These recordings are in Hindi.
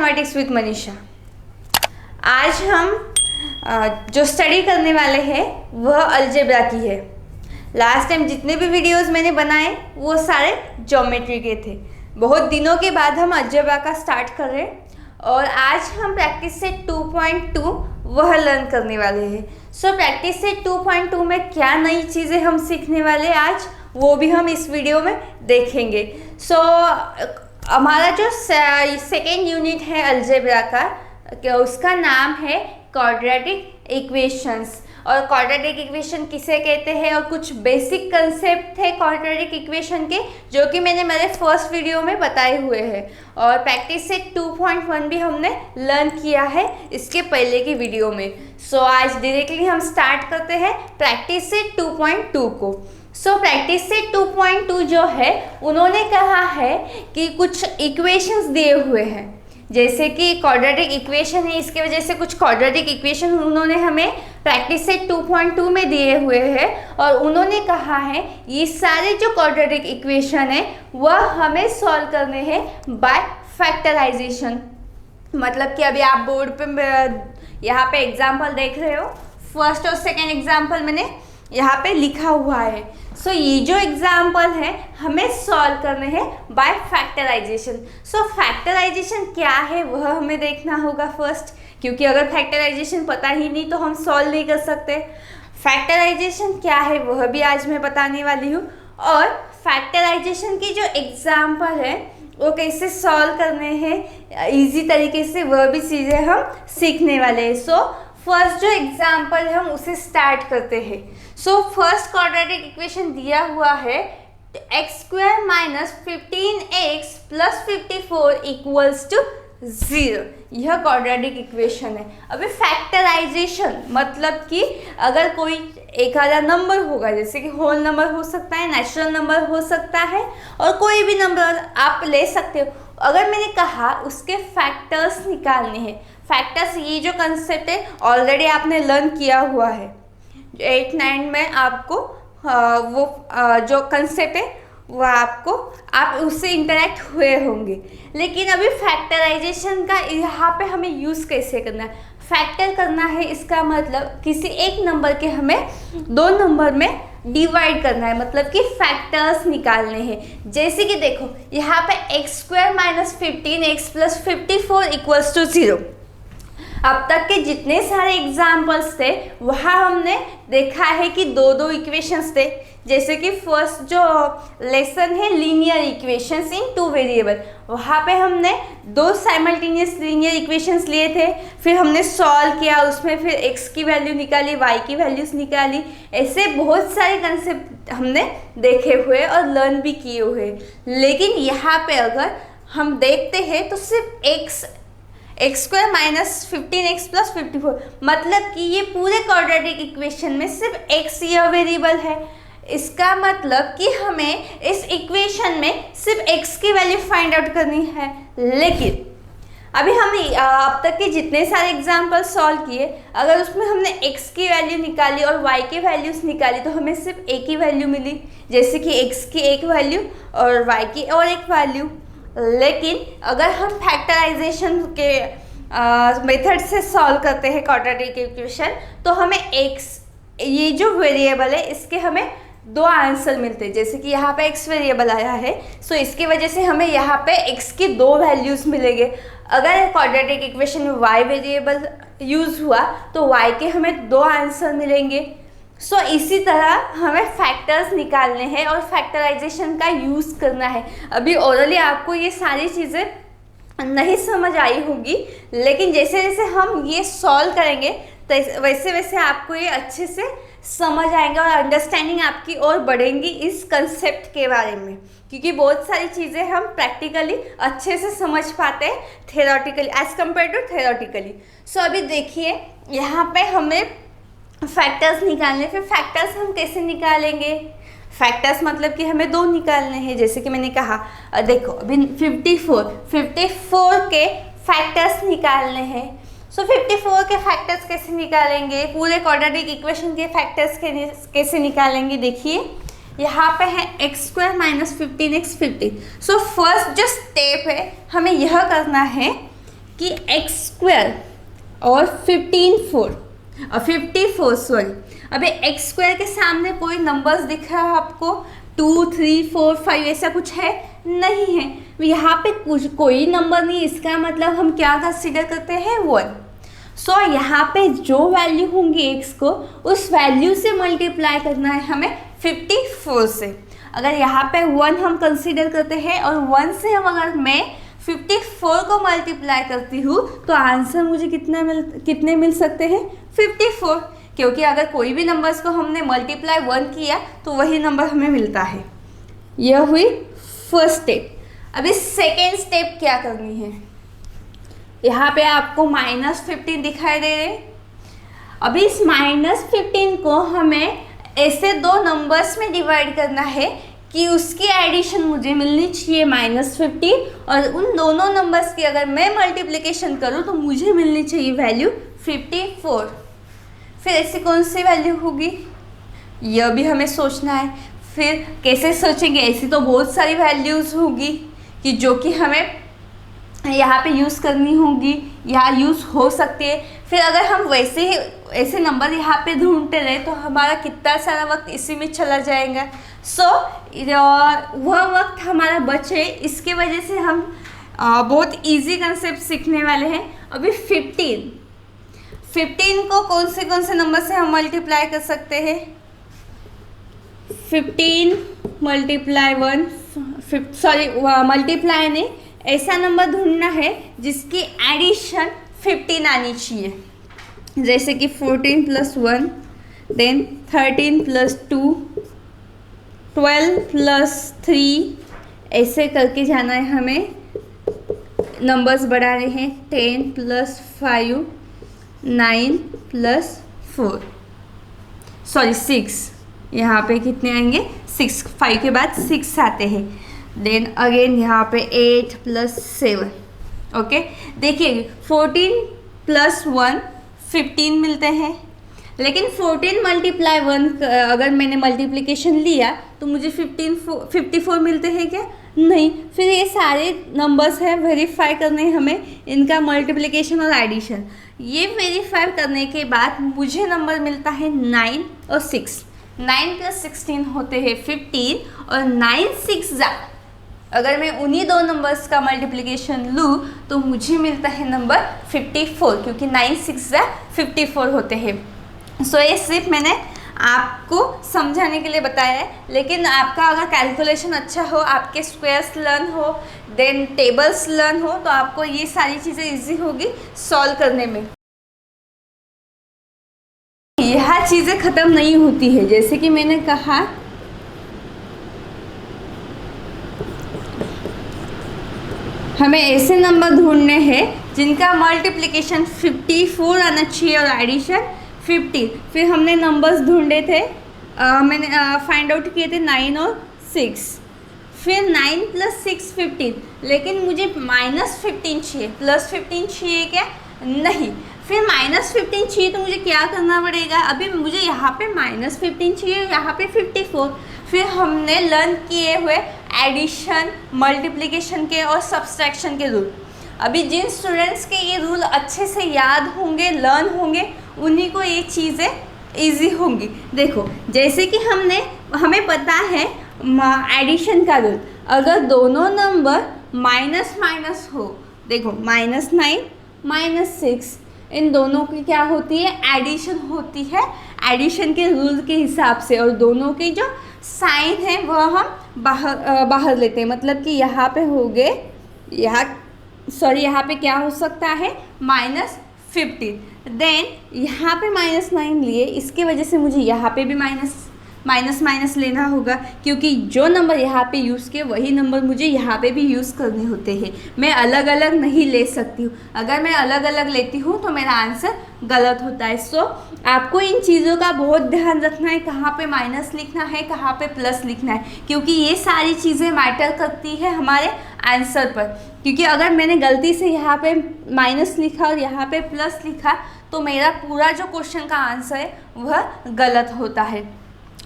Mathematics with Manisha. आज हम जो स्टडी करने वाले हैं वह अलजेब्रा की है। लास्ट टाइम जितने भी वीडियोस मैंने बनाए वो सारे ज्योमेट्री के थे। बहुत दिनों के बाद हम अलजेब्रा का स्टार्ट कर रहे हैं और आज हम प्रैक्टिस सेट 2.2 वह लर्न करने वाले हैं। सो प्रैक्टिस सेट 2.2 में क्या नई चीज़ें हम सीखने वाले हैं आज, वो भी हम इस वीडियो में देखेंगे। सो हमारा जो सेकेंड यूनिट है अलजेब्रा का, उसका नाम है क्वाड्रेटिक इक्वेशंस। और क्वाड्रेटिक इक्वेशन किसे कहते हैं और कुछ बेसिक कंसेप्ट थे क्वाड्रेटिक इक्वेशन के जो कि मैंने मेरे फर्स्ट वीडियो में बताए हुए हैं। और प्रैक्टिस सेट 2.1 भी हमने लर्न किया है इसके पहले की वीडियो में। सो आज डायरेक्टली हम स्टार्ट करते हैं प्रैक्टिस सेट 2.2 को। सो प्रैक्टिस सेट 2.2 जो है उन्होंने कहा है कि कुछ इक्वेशंस दिए हुए हैं, जैसे कि क्वाड्रेटिक इक्वेशन है, इसके वजह से कुछ क्वाड्रेटिक इक्वेशन उन्होंने हमें प्रैक्टिस सेट 2.2 में दिए हुए हैं। और उन्होंने कहा है ये सारे जो क्वाड्रेटिक इक्वेशन है वह हमें सॉल्व करने हैं बाय फैक्टराइजेशन। मतलब कि अभी आप बोर्ड पे यहाँ पे एग्जाम्पल देख रहे हो, फर्स्ट और सेकेंड एग्जाम्पल मैंने यहाँ पे लिखा हुआ है। सो ये जो एग्जाम्पल है हमें सॉल्व करने हैं बाय फैक्टराइजेशन। सो फैक्टराइजेशन क्या है वह हमें देखना होगा फर्स्ट, क्योंकि अगर फैक्टराइजेशन पता ही नहीं तो हम सॉल्व नहीं कर सकते। फैक्टराइजेशन क्या है वह भी आज मैं बताने वाली हूँ, और फैक्टराइजेशन की जो एग्जाम्पल है वो कैसे सॉल्व करने हैं इजी तरीके से, वह भी चीज़ें हम सीखने वाले हैं। सो फर्स्ट जो एग्जाम्पल है हम उसे स्टार्ट करते हैं। सो फर्स्ट क्वाड्रेटिक इक्वेशन दिया हुआ है x² - 15x + 54 = 0। यह क्वाड्रेटिक इक्वेशन है। अभी फैक्टराइजेशन मतलब कि अगर कोई एक आधा नंबर होगा, जैसे कि होल नंबर हो सकता है, नेचुरल नंबर हो सकता है, और कोई भी नंबर आप ले सकते हो। अगर मैंने कहा उसके फैक्टर्स निकालने हैं, फैक्टर्स ये जो कंसेप्ट है ऑलरेडी आपने लर्न किया हुआ है 8-9 में, आपको जो कंसेप्ट है वो आप उससे इंटरेक्ट हुए होंगे। लेकिन अभी फैक्टराइजेशन का यहाँ पे हमें यूज़ कैसे करना है, फैक्टर करना है, इसका मतलब किसी एक नंबर के हमें दो नंबर में डिवाइड करना है, मतलब कि फैक्टर्स निकालने हैं। जैसे कि देखो यहाँ पे x² - 15x + 54 = 0। अब तक के जितने सारे एग्जाम्पल्स थे वहाँ हमने देखा है कि दो दो इक्वेशंस थे। जैसे कि फर्स्ट जो लेसन है लीनियर इक्वेशंस इन 2 वेरिएबल, वहाँ पे हमने दो साइमल्टेनियस लीनियर इक्वेशंस लिए थे, फिर हमने सॉल्व किया, उसमें फिर x की वैल्यू निकाली, y की वैल्यूज निकाली। ऐसे बहुत सारे कंसेप्ट हमने देखे हुए और लर्न भी किए हुए। लेकिन यहाँ पे अगर हम देखते हैं तो सिर्फ x² - 15x + 54, मतलब कि ये पूरे क्वाड्रेटिक इक्वेशन में सिर्फ x यह वेरिएबल है। इसका मतलब कि हमें इस इक्वेशन में सिर्फ x की वैल्यू फाइंड आउट करनी है। लेकिन अभी हम अब तक के जितने सारे एग्जाम्पल सॉल्व किए, अगर उसमें हमने x की वैल्यू निकाली और y की वैल्यूज निकाली तो हमें सिर्फ a की वैल्यू मिली, जैसे कि x की एक वैल्यू और y की और एक वैल्यू। लेकिन अगर हम फैक्टराइजेशन के मेथड से सॉल्व करते हैं क्वाड्रेटिक इक्वेशन तो हमें x ये जो वेरिएबल है इसके हमें दो आंसर मिलते हैं। जैसे कि यहाँ पे x वेरिएबल आया है, सो इसकी वजह से हमें यहाँ पे x की दो वैल्यूज़ मिलेंगे। अगर क्वाड्रेटिक इक्वेशन में y वेरिएबल यूज़ हुआ तो y के हमें दो आंसर मिलेंगे। सो इसी तरह हमें फैक्टर्स निकालने हैं और फैक्टराइजेशन का यूज़ करना है। अभी ओरली आपको ये सारी चीज़ें नहीं समझ आई होगी, लेकिन जैसे जैसे हम ये सॉल्व करेंगे तो वैसे वैसे आपको ये अच्छे से समझ आएंगे और अंडरस्टैंडिंग आपकी और बढ़ेंगी इस कंसेप्ट के बारे में, क्योंकि बहुत सारी चीज़ें हम प्रैक्टिकली अच्छे से समझ पाते हैं theoretically as compared to theoretically. So अभी देखिए यहाँ पे हमें फैक्टर्स निकालने, फिर फैक्टर्स हम कैसे निकालेंगे, फैक्टर्स मतलब कि हमें दो निकालने हैं। जैसे कि मैंने कहा देखो अभी 54 के फैक्टर्स निकालने हैं। सो 54 के फैक्टर्स कैसे निकालेंगे, पूरे क्वाड्रेटिक इक्वेशन के फैक्टर्स कैसे निकालेंगे, देखिए यहाँ पे है x² - 15x 50। सो फर्स्ट जो स्टेप है हमें यह करना है कि x स्क्वायर और 54 सॉरी, अभी x स्क्वायर के सामने कोई नंबर्स दिख रहा है आपको? 2, 3, 4, 5 ऐसा कुछ है? नहीं है। यहाँ पे कुछ कोई नंबर नहीं, इसका मतलब हम क्या कंसीडर करते हैं? 1। सो यहाँ पे जो वैल्यू होंगी x को, उस वैल्यू से मल्टीप्लाई करना है हमें 54 से। अगर यहाँ पे 1 हम कंसीडर करते हैं और 1 से हम अगर मैं 54 को मल्टीप्लाई करती हूँ तो आंसर मुझे कितने मिल सकते हैं? 54, क्योंकि अगर कोई भी नंबर्स को हमने मल्टीप्लाई 1 किया तो वही नंबर हमें मिलता है। यह हुई फर्स्ट स्टेप। अभी सेकेंड स्टेप क्या करनी है? यहाँ पे आपको -15 दिखाई दे रहे। अभी इस -15 को हमें ऐसे दो नंबर्स में डिवाइड करना है कि उसकी एडिशन मुझे मिलनी चाहिए -15, और उन दोनों नंबर्स की अगर मैं मल्टीप्लिकेशन करूँ तो मुझे मिलनी चाहिए वैल्यू 54। फिर ऐसी कौन सी वैल्यू होगी, यह भी हमें सोचना है। फिर कैसे सोचेंगे? ऐसी तो बहुत सारी वैल्यूज़ होगी कि जो कि हमें यहाँ पे यूज़ करनी होगी या यूज़ हो सकती है। फिर अगर हम वैसे ही ऐसे नंबर यहाँ पे ढूंढते रहे तो हमारा कितना सारा वक्त इसी में चला जाएगा। सो वह वक्त हमारा बचे, इसके वजह से हम बहुत इजी कंसेप्ट सीखने वाले हैं। अभी 15 को कौन से नंबर से हम मल्टीप्लाई कर सकते हैं? 15 मल्टीप्लाई 1, मल्टीप्लाई नहीं, ऐसा नंबर ढूंढना है जिसकी एडिशन 15 आनी चाहिए। जैसे कि 14 + 1, देन 13 + 2, 12 + 3, ऐसे करके जाना है हमें। नंबर्स बढ़ाने हैं। 10 + 5, 9 + 4, 6। यहाँ पे कितने आएंगे? 6। 5 के बाद 6 आते हैं। देन अगेन यहाँ पे 8 + 7। ओके, देखिए 14 + 1 15 मिलते हैं, लेकिन 14 × 1 अगर मैंने मल्टीप्लिकेशन लिया तो मुझे 54 मिलते हैं क्या? नहीं। फिर ये सारे नंबर्स हैं, वेरीफाई करने हैं हमें इनका मल्टीप्लिकेशन और एडिशन। ये वेरीफाई करने के बाद मुझे नंबर मिलता है 9 और 6। 9 + 16 होते हैं 15, और 9 6 अगर मैं उन्हीं दो नंबर्स का मल्टीप्लिकेशन लूँ तो मुझे मिलता है नंबर 54, क्योंकि 9 6 54 होते हैं। सो ये सिर्फ मैंने आपको समझाने के लिए बताया है, लेकिन आपका अगर कैलकुलेशन अच्छा हो, आपके स्क्वायर्स लर्न हो, देन टेबल्स लर्न हो, तो आपको ये सारी चीज़ें इजी होगी सॉल्व करने में। यह चीज़ें ख़त्म नहीं होती है। जैसे कि मैंने कहा, हमें ऐसे नंबर ढूंढने हैं जिनका मल्टीप्लिकेशन 54 आना चाहिए और एडिशन 50। फिर हमने नंबर्स ढूंढे थे, मैंने फाइंड आउट किए थे 9 और 6। फिर 9 + 6 15, लेकिन मुझे -15 चाहिए। +15 चाहिए क्या? नहीं। फिर -15 चाहिए तो मुझे क्या करना पड़ेगा? अभी मुझे यहाँ पे -15 चाहिए, यहाँ पे 54। फिर हमने लर्न किए हुए एडिशन, मल्टीप्लिकेशन के और सब्सट्रैक्शन के रूल। अभी जिन स्टूडेंट्स के ये रूल अच्छे से याद होंगे, लर्न होंगे, उन्हीं को ये चीज़ें इजी होंगी। देखो, जैसे कि हमें पता है एडिशन का रूल, अगर दोनों नंबर माइनस हो, देखो -9 -6, इन दोनों की क्या होती है? एडिशन होती है, एडिशन के रूल के हिसाब से। और दोनों के जो साइन है वह हम बाहर लेते हैं। मतलब कि यहाँ पे हो गए, यहाँ पे क्या हो सकता है? -15। देन यहाँ पे -9 लिए, इसके वजह से मुझे यहाँ पे भी माइनस लेना होगा, क्योंकि जो नंबर यहाँ पे यूज़ किए वही नंबर मुझे यहाँ पे भी यूज़ करने होते हैं। मैं अलग अलग नहीं ले सकती हूँ। अगर मैं अलग अलग लेती हूँ तो मेरा आंसर गलत होता है। सो आपको इन चीज़ों का बहुत ध्यान रखना है, कहाँ पे माइनस लिखना है, कहाँ पे प्लस लिखना है, क्योंकि ये सारी चीज़ें मैटर करती है हमारे आंसर पर। क्योंकि अगर मैंने गलती से यहाँ पे माइनस लिखा और यहाँ पे प्लस लिखा तो मेरा पूरा जो क्वेश्चन का आंसर है वह गलत होता है।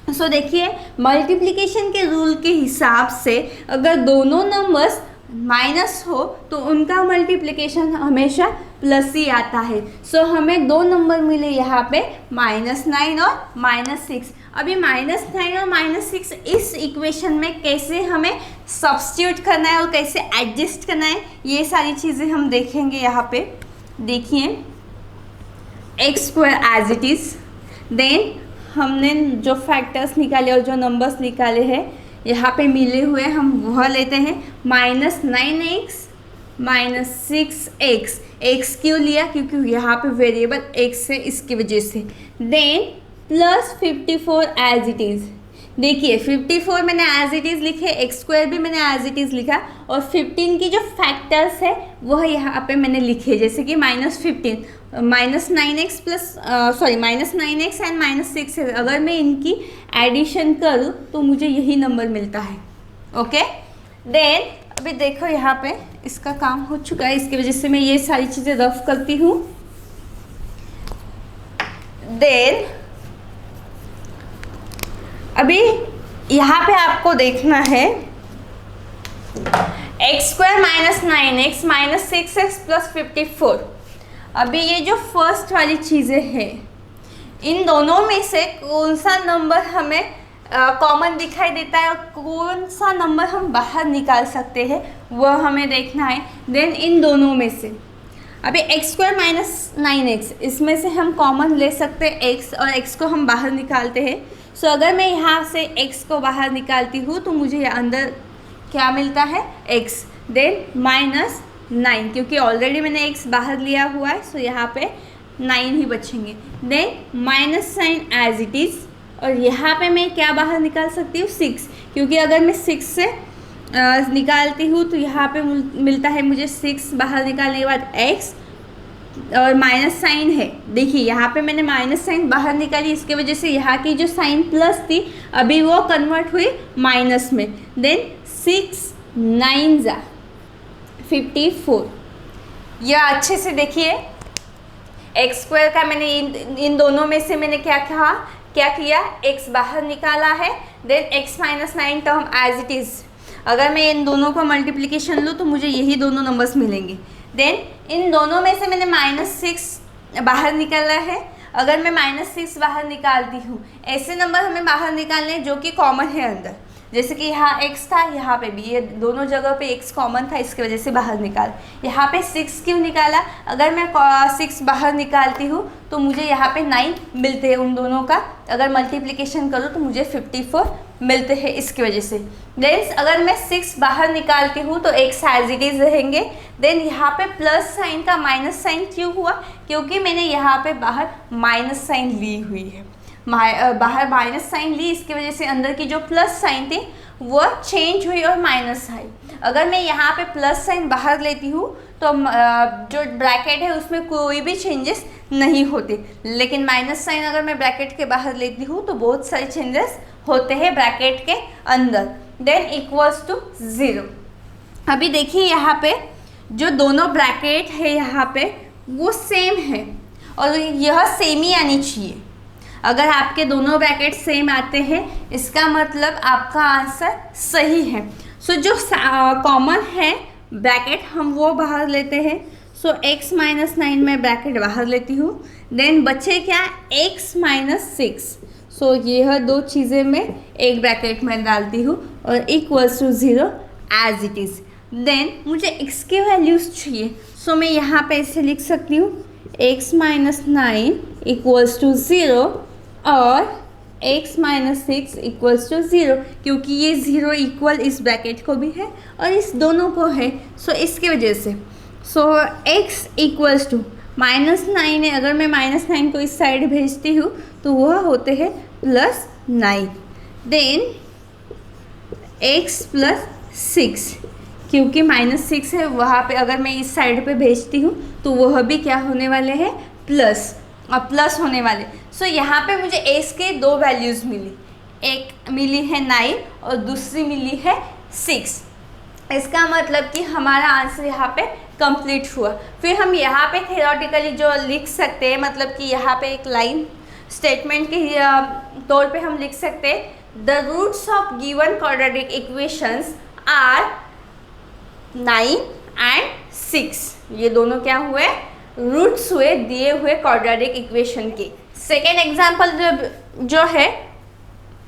सो देखिए, मल्टीप्लिकेशन के रूल के हिसाब से अगर दोनों नंबर्स माइनस हो तो उनका मल्टीप्लिकेशन हमेशा प्लस ही आता है। सो हमें दो नंबर मिले यहाँ पे -9 और -6। अभी -9 और -6 इस इक्वेशन में कैसे हमें सब्स्टिट्यूट करना है और कैसे एडजस्ट करना है, ये सारी चीज़ें हम देखेंगे। यहाँ पे देखिए x² as it is, then हमने जो फैक्टर्स निकाले और जो नंबर्स निकाले हैं यहाँ पे मिले हुए हम वह लेते हैं। -9x -6x, x क्यों लिया, क्योंकि यहाँ पे वेरिएबल x है इसकी वजह से। Then +54 as it is. देखिए 54 मैंने एज इट इज़ लिखे, x² भी मैंने एज इट इज़ लिखा, और 15 की जो फैक्टर्स है वह यहाँ पे मैंने लिखे, जैसे कि -15 -9x एंड -6 है। अगर मैं इनकी एडिशन करूँ तो मुझे यही नंबर मिलता है। ओके, देन अभी देखो यहाँ पे इसका काम हो चुका है, इसकी वजह से मैं ये सारी चीज़ें रफ करती हूँ। देन अभी यहाँ पे आपको देखना है x² -9x -6x +54। अभी ये जो फर्स्ट वाली चीज़ें हैं, इन दोनों में से कौन सा नंबर हमें कॉमन दिखाई देता है और कौन सा नंबर हम बाहर निकाल सकते हैं, वह हमें देखना है। देन इन दोनों में से अभी x² -9x, इसमें से हम कॉमन ले सकते हैं x, और x को हम बाहर निकालते हैं। सो अगर मैं यहाँ से x को बाहर निकालती हूँ तो मुझे अंदर क्या मिलता है, x। देन -9, क्योंकि ऑलरेडी मैंने x बाहर लिया हुआ है, सो यहाँ पे 9 ही बचेंगे। Then minus sign as it is, और यहाँ पे मैं क्या बाहर निकाल सकती हूँ, 6, क्योंकि अगर मैं 6 से निकालती हूँ तो यहाँ पे मिलता है मुझे 6 बाहर निकालने के बाद x, और माइनस साइन है। देखिए यहाँ पे मैंने माइनस साइन बाहर निकाली, इसके वजह से यहाँ की जो साइन प्लस थी अभी वो कन्वर्ट हुई माइनस में। देन 6 9 54। यह अच्छे से देखिए, x² का मैंने इन दोनों में से मैंने क्या किया, x बाहर निकाला है। Then x -9 term as it is, अगर मैं इन दोनों को मल्टीप्लिकेशन लूँ तो मुझे यही दोनों नंबर्स मिलेंगे। देन इन दोनों में से मैंने -6 बाहर निकाला है। अगर मैं -6 बाहर निकालती हूँ, ऐसे नंबर हमें बाहर निकालने जो कि कॉमन है अंदर, जैसे कि यहाँ x था, यहाँ पे भी, ये दोनों जगह पे x कॉमन था, इसकी वजह से बाहर निकाल। यहाँ पे 6 क्यों निकाला, अगर मैं 6 बाहर निकालती हूँ तो मुझे यहाँ पे 9 मिलते हैं उन दोनों का। अगर मल्टीप्लिकेशन करूँ तो मुझे 54 मिलते हैं, इसकी वजह से। देन अगर मैं 6 बाहर निकालती हूँ तो x एज इट इज़ रहेंगे। देन यहाँ पे प्लस साइन का माइनस साइन क्यों हुआ, क्योंकि मैंने यहाँ पे बाहर माइनस साइन ली हुई है, बाहर माइनस साइन ली, इसकी वजह से अंदर की जो प्लस साइन थी वो चेंज हुई और माइनस आई। अगर मैं यहाँ पे प्लस साइन बाहर लेती हूँ तो जो ब्रैकेट है उसमें कोई भी चेंजेस नहीं होते, लेकिन माइनस साइन अगर मैं ब्रैकेट के बाहर लेती हूँ तो बहुत सारे चेंजेस होते हैं ब्रैकेट के अंदर। Then equals to 0। अभी देखिए यहाँ पे जो दोनों ब्रैकेट है यहाँ पे वो सेम है, और यह सेम ही आनी चाहिए। अगर आपके दोनों ब्रैकेट सेम आते हैं इसका मतलब आपका आंसर सही है। सो जो कॉमन है ब्रैकेट हम वो बाहर लेते हैं। सो x -9 में ब्रैकेट बाहर लेती हूँ। देन बचे क्या, x -6। सो यह दो चीज़ें मैं एक ब्रैकेट में डालती हूँ और equals to 0 as it is. Then मुझे x की वैल्यूज़ चाहिए, सो मैं यहाँ पे इसे लिख सकती हूँ x -9 इक्वल्स टू 0 और x -6 इक्वल्स टू 0, क्योंकि ये 0 इक्वल इस ब्रैकेट को भी है और इस दोनों को है। सो इसकी वजह से x इक्वल्स टू -9 है। अगर मैं -9 को इस साइड भेजती हूँ तो वह होते हैं +9। देन x +6, क्योंकि -6 है वहाँ पे, अगर मैं इस साइड पे भेजती हूँ तो वह भी क्या होने वाले हैं, प्लस, और प्लस होने वाले। सो यहाँ पे मुझे x के दो वैल्यूज़ मिली, एक मिली है 9 और दूसरी मिली है 6। इसका मतलब कि हमारा आंसर यहाँ पे कंप्लीट हुआ। फिर हम यहाँ पे थ्योरेटिकली जो लिख सकते हैं, मतलब कि यहाँ पे एक लाइन स्टेटमेंट के तौर पे हम लिख सकते हैं, the roots of given quadratic equations are 9 and 6, ये दोनों क्या हुए, रूट्स हुए दिए हुए क्वाड्रेटिक इक्वेशन के। सेकेंड एग्जाम्पल जो है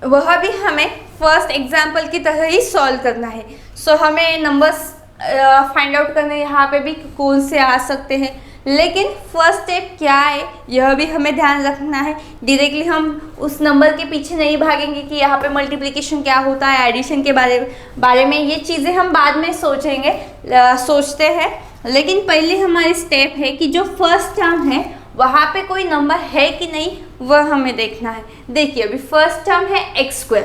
वह भी हमें फर्स्ट एग्जाम्पल की तरह ही सॉल्व करना है। सो हमें नंबर्स फाइंड आउट करने यहाँ पे भी कौन से आ सकते हैं, लेकिन फर्स्ट स्टेप क्या है यह भी हमें ध्यान रखना है। डायरेक्टली हम उस नंबर के पीछे नहीं भागेंगे कि यहाँ पे मल्टीप्लिकेशन क्या होता है, एडिशन के बारे में ये चीज़ें हम बाद में सोचते हैं। लेकिन पहले हमारी स्टेप है कि जो फर्स्ट टर्म है वहाँ पे कोई नंबर है कि नहीं वह हमें देखना है। देखिए अभी फर्स्ट टर्म है x²।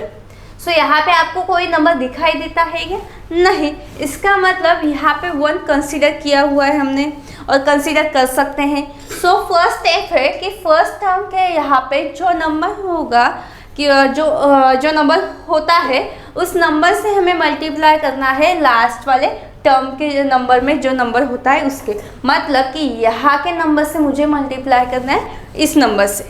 सो यहाँ पे आपको कोई नंबर दिखाई देता है क्या? नहीं। इसका मतलब यहाँ पे 1 कंसीडर किया हुआ है हमने और कंसीडर कर सकते हैं। सो फर्स्ट स्टेप है कि फर्स्ट टर्म के यहाँ पे जो नंबर होगा कि जो नंबर होता है उस नंबर से हमें मल्टीप्लाई करना है लास्ट वाले टर्म के नंबर में जो नंबर होता है उसके। मतलब कि यहाँ के नंबर से मुझे मल्टीप्लाई करना है इस नंबर से।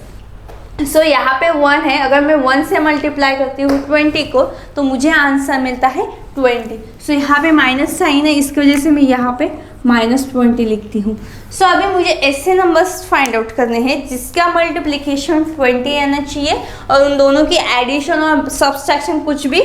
सो यहाँ पे 1 है, अगर मैं 1 से मल्टीप्लाई करती हूँ 20 को तो मुझे आंसर मिलता है 20। सो यहाँ पे माइनस साइन है, इसकी वजह से मैं यहाँ पे -20 लिखती हूँ। सो अभी मुझे ऐसे नंबर्स फाइंड आउट करने हैं जिसका मल्टीप्लिकेशन 20 आना चाहिए और उन दोनों की एडिशन और सब्सट्रैक्शन कुछ भी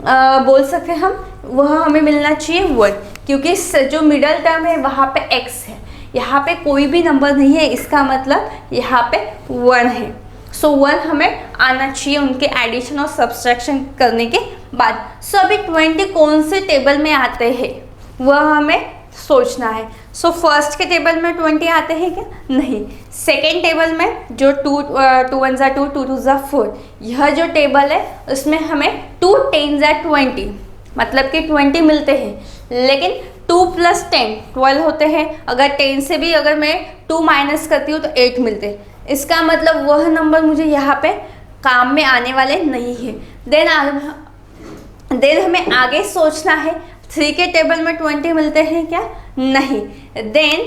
बोल सकते हैं हम, वह हमें मिलना चाहिए 1, क्योंकि जो मिडल टर्म है वहाँ पे x है, यहाँ पे कोई भी नंबर नहीं है, इसका मतलब यहाँ पे 1 है। सो 1 हमें आना चाहिए उनके एडिशन और सब्सट्रैक्शन करने के बाद। सो अभी 20 कौन से टेबल में आते हैं वह हमें सोचना है। सो फर्स्ट के टेबल में 20 आते हैं क्या? नहीं। सेकेंड टेबल में जो 2 1 ज़ा 2 2 2 ज़ा 4, यह जो टेबल है उसमें हमें 2 10 ज़ा 20 मतलब कि 20 मिलते हैं। लेकिन 2 + 10 12 होते हैं। अगर 10 से भी अगर मैं 2 माइनस करती हूँ तो 8 मिलते हैं। इसका मतलब वह नंबर मुझे यहाँ पे काम में आने वाले नहीं है। देन हमें आगे सोचना है 3 के टेबल में 20 मिलते हैं क्या? नहीं। देन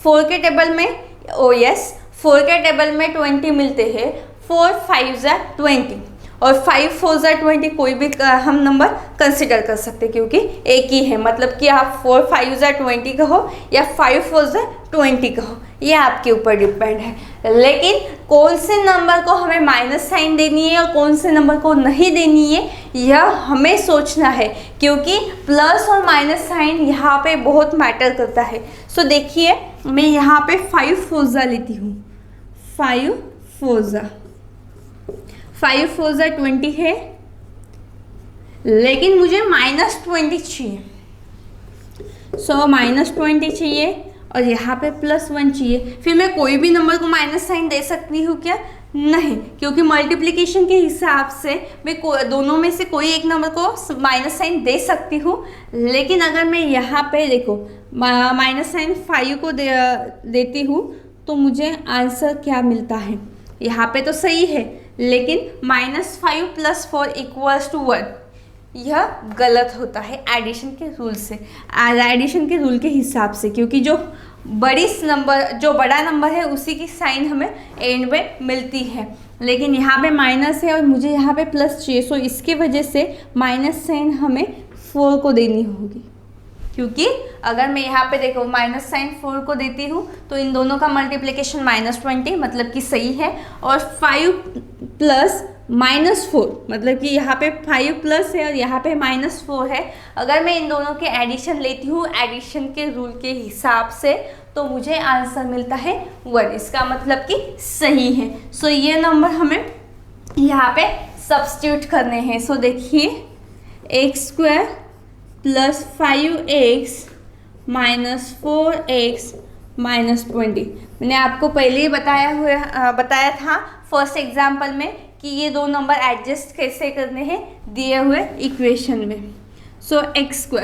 4 के टेबल में 4 के टेबल में 20 मिलते हैं। 4 5 ज़ा 20 और 5 4 ज़ा 20 कोई भी हम नंबर कंसिडर कर सकते क्योंकि एक ही है। मतलब कि आप 4 5 ज़ा 20 कहो या 5 4 ज़ा 20 कहो, ये आपके ऊपर डिपेंड है। लेकिन कौन से नंबर को हमें माइनस साइन देनी है और कौन से नंबर को नहीं देनी है यह हमें सोचना है, क्योंकि प्लस और माइनस साइन यहाँ पे बहुत मैटर करता है। सो देखिए मैं यहाँ पे 5 4 ज़ा लेती हूँ। 5 4 ज़ा 20 है, लेकिन मुझे -20 चाहिए। सो -20 चाहिए और यहाँ पे +1 चाहिए। फिर मैं कोई भी नंबर को माइनस साइन दे सकती हूँ क्या? नहीं, क्योंकि मल्टीप्लिकेशन के हिसाब से मैं दोनों में से कोई एक नंबर को माइनस साइन दे सकती हूँ। लेकिन अगर मैं यहाँ पे देखो माइनस साइन 5 को देती हूँ तो मुझे आंसर क्या मिलता है? यहाँ पे तो सही है, लेकिन -5 + 4 = 1, यह गलत होता है एडिशन के रूल से, एडिशन के रूल के हिसाब से, क्योंकि जो बड़ा नंबर है उसी की साइन हमें एंड में मिलती है। लेकिन यहाँ पे माइनस है और मुझे यहाँ पे प्लस चाहिए। सो इसकी वजह से माइनस साइन हमें 4 को देनी होगी, क्योंकि अगर मैं यहाँ पे देखो माइनस साइन 4 को देती हूँ तो इन दोनों का मल्टीप्लिकेशन -20 मतलब कि सही है। और 5 + -4 मतलब कि यहाँ पे 5 प्लस है और यहाँ पे -4 है। अगर मैं इन दोनों के एडिशन लेती हूँ एडिशन के रूल के हिसाब से तो मुझे आंसर मिलता है 1, इसका मतलब कि सही है। सो ये नंबर हमें यहाँ पे सब्स्टिट्यूट करने हैं। सो देखिए x² + 5x - 4x - 20, मैंने आपको पहले ही बताया था फर्स्ट एग्जाम्पल में कि ये दो नंबर एडजस्ट कैसे करने हैं दिए हुए इक्वेशन में। सो x²,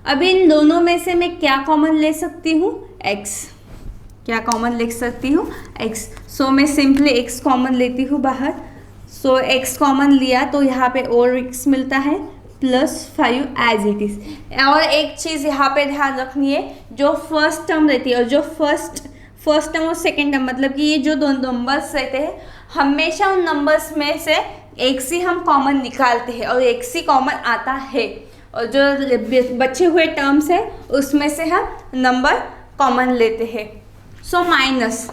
अभी इन दोनों में से मैं क्या कॉमन ले सकती हूँ? x। क्या कॉमन लिख सकती हूँ? x। सो मैं सिंपली x कॉमन लेती हूँ बाहर। सो x कॉमन लिया तो यहाँ पे और x मिलता है +5 एज इट इज़। और एक चीज़ यहाँ पे ध्यान रखनी है, जो फर्स्ट टर्म रहती है और जो फर्स्ट टर्म और सेकेंड टर्म मतलब कि ये जो दो नंबर्स रहते हैं हमेशा उन नंबर्स में से एक से हम कॉमन निकालते हैं और एक से कॉमन आता है। और जो बचे हुए टर्म्स है उसमें से हम नंबर कॉमन लेते हैं। So minus,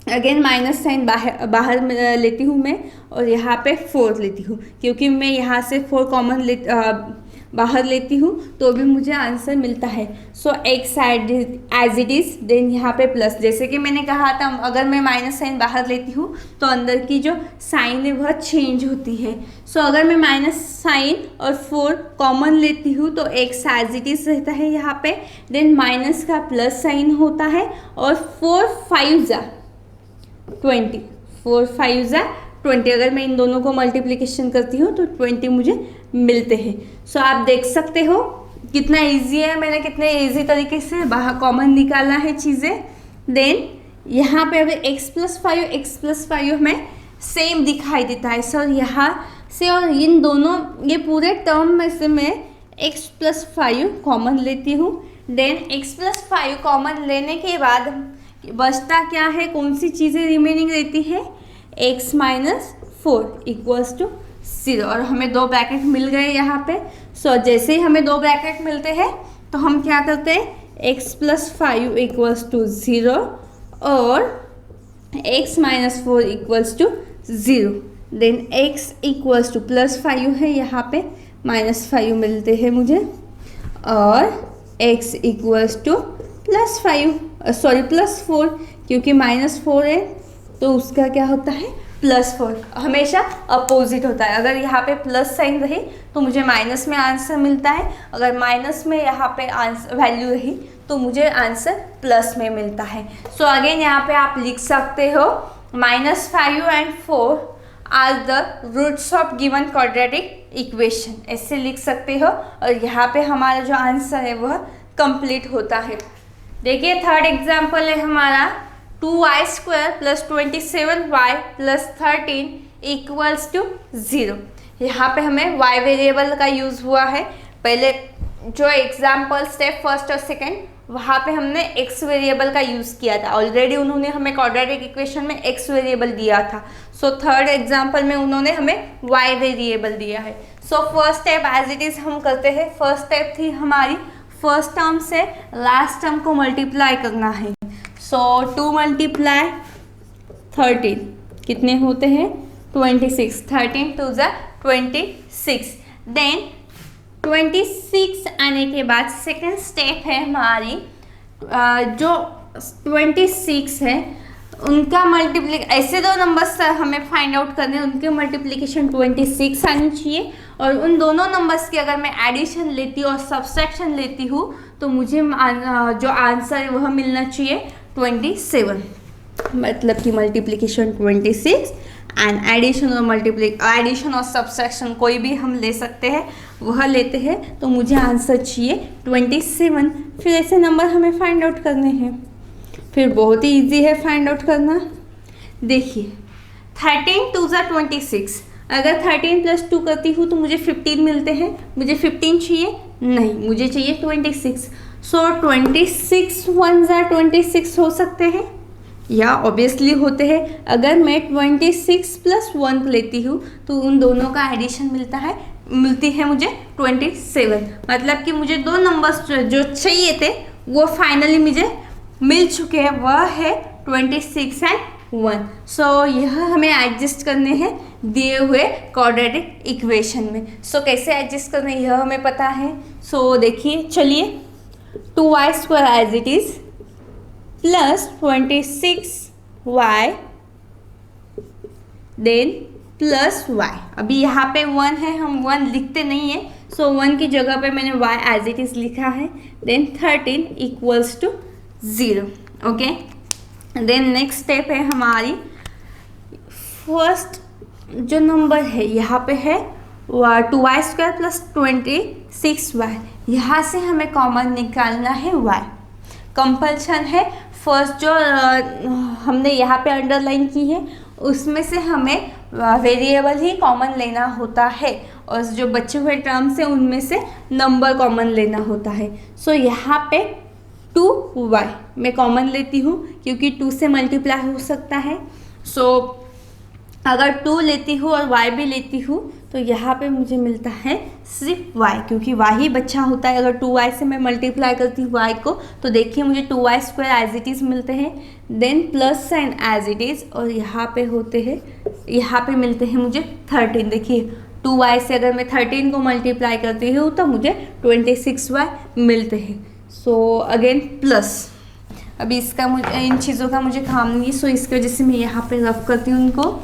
again minus sign बाहर लेती हूँ मैं, और यहाँ पे 4 लेती हूँ, क्योंकि मैं यहाँ से 4 कॉमन बाहर लेती हूँ तो भी मुझे आंसर मिलता है। So X as it is, then यहाँ पे प्लस, जैसे कि मैंने कहा था अगर मैं माइनस साइन बाहर लेती हूँ तो अंदर की जो साइन है वह चेंज होती है। सो अगर मैं माइनस साइन और 4 कॉमन लेती हूँ तो एक्स एज इट इज़ रहता है यहाँ पे, देन माइनस का प्लस साइन होता है, और 4 5 जा 20, 4 5 जा 20, अगर मैं इन दोनों को मल्टीप्लिकेशन करती हूँ तो 20 मुझे मिलते हैं। सो आप देख सकते हो कितना इजी है, मैंने कितने इजी तरीके से बाहर कॉमन निकालना है चीज़ें। देन यहाँ पे अभी x प्लस 5 हमें सेम दिखाई देता है। सर यहाँ से और इन दोनों ये पूरे टर्म में से मैं x प्लस 5 कॉमन लेती हूँ। देन x प्लस 5 कॉमन लेने के बाद बचता क्या है, कौन सी चीज़ें रिमेनिंग रहती है, x माइनस 4 इक्वल्स टू 0, और हमें 2 ब्रैकेट मिल गए यहाँ पे। सो जैसे ही हमें 2 ब्रैकेट मिलते हैं तो हम क्या करते हैं, x प्लस 5 इक्वल्स टू 0 और x minus 4 equals to 0। Then x equals to plus 5 है, यहाँ पे माइनस 5 मिलते हैं मुझे, और x इक्वल्स टू प्लस 4, क्योंकि माइनस 4 है तो उसका क्या होता है प्लस 4, हमेशा अपोजिट होता है। अगर यहाँ पे प्लस साइन रही तो मुझे माइनस में आंसर मिलता है, अगर माइनस में यहाँ पे आंसर वैल्यू रही तो मुझे आंसर प्लस में मिलता है। सो अगेन यहाँ पे आप लिख सकते हो -5 and 4 are the roots of given quadratic equation, ऐसे लिख सकते हो, और यहाँ पे हमारा जो आंसर है वह कंप्लीट होता है। देखिए थर्ड एग्जाम्पल है हमारा 2y² plus 27y plus 13 equals to 0। यहाँ पे हमें y वेरिएबल का यूज़ हुआ है। पहले जो एग्जाम्पल स्टेप फर्स्ट और सेकंड वहाँ पे हमने x वेरिएबल का यूज़ किया था, ऑलरेडी उन्होंने हमें क्वाड्रेटिक इक्वेशन में x वेरिएबल दिया था। सो थर्ड एग्जाम्पल में उन्होंने हमें y वेरिएबल दिया है। So first step as it is हम करते हैं। फर्स्ट स्टेप थी हमारी फर्स्ट टर्म से लास्ट टर्म को मल्टीप्लाई करना है। सो 2 मल्टीप्लाई 13 कितने होते हैं 26, 13 2 ज़ा 26। देन 26 आने के बाद सेकेंड स्टेप है हमारी जो 26 है उनका ऐसे 2 नंबर्स हमें फाइंड आउट करने हैं, उनके मल्टीप्लिकेशन 26 आनी चाहिए, और उन दोनों नंबर्स की अगर मैं एडिशन लेती हूँ और सब्सट्रैक्शन लेती हूँ तो मुझे जो आंसर है वह मिलना चाहिए 27, मतलब कि मल्टीप्लिकेशन 26 एंड एडिशन और सब्सट्रैक्शन कोई भी हम ले सकते हैं, वह लेते हैं तो मुझे आंसर चाहिए 27। फिर ऐसे नंबर हमें फाइंड आउट करने हैं, फिर बहुत ही इजी है फाइंड आउट करना। देखिए 13 2 ज़ा 26, अगर 13 प्लस 2 करती हूँ तो मुझे 15 मिलते हैं, मुझे 15 चाहिए नहीं, मुझे चाहिए 26। सो 26 1 ज़ा 26 हो सकते हैं या ऑब्वियसली होते हैं। अगर मैं 26 प्लस 1 लेती हूँ तो उन दोनों का एडिशन मिलती है मुझे 27, मतलब कि मुझे 2 नंबर्स जो चाहिए थे वो फाइनली मुझे मिल चुके हैं, वह है 26 एंड 1। सो यह हमें एडजस्ट करने हैं दिए हुए क्वाड्रेटिक इक्वेशन में। सो कैसे एडजस्ट करना है यह हमें पता है। सो देखिए चलिए 2y² as it is plus 26y then plus y। अभी यहाँ पे 1 है, हम 1 लिखते नहीं है, सो 1 की जगह पे मैंने y एज इट इज़ लिखा है। Then 13 equals to 0। Okay, then next step है हमारी फर्स्ट जो नंबर है यहाँ पे है 2y² प्लस 26y, यहाँ से हमें कॉमन निकालना है y। कंपल्शन है फर्स्ट जो हमने यहाँ पे अंडरलाइन की है उसमें से हमें वेरिएबल ही कॉमन लेना होता है, और जो बचे हुए टर्म्स हैं उनमें से नंबर कॉमन लेना होता है। सो यहाँ पे 2y मैं कॉमन लेती हूँ क्योंकि 2 से मल्टीप्लाई हो सकता है। सो अगर 2 लेती हूँ और y भी लेती हूँ तो यहाँ पे मुझे मिलता है सिर्फ y, क्योंकि y ही बच्चा होता है। अगर 2y से मैं मल्टीप्लाई करती हूँ y को, तो देखिए मुझे 2y² एज इट इज़ मिलते हैं, then plus sign as it is, और यहाँ पे होते हैं, यहाँ पे मिलते हैं मुझे 13। देखिए 2y से अगर मैं 13 को मल्टीप्लाई करती हूँ तो मुझे 26y मिलते हैं। सो अगेन प्लस, अभी इसका मुझे इन चीज़ों का मुझे काम नहीं, सो इसकी वजह से मैं यहाँ पे रफ करती हूँ उनको।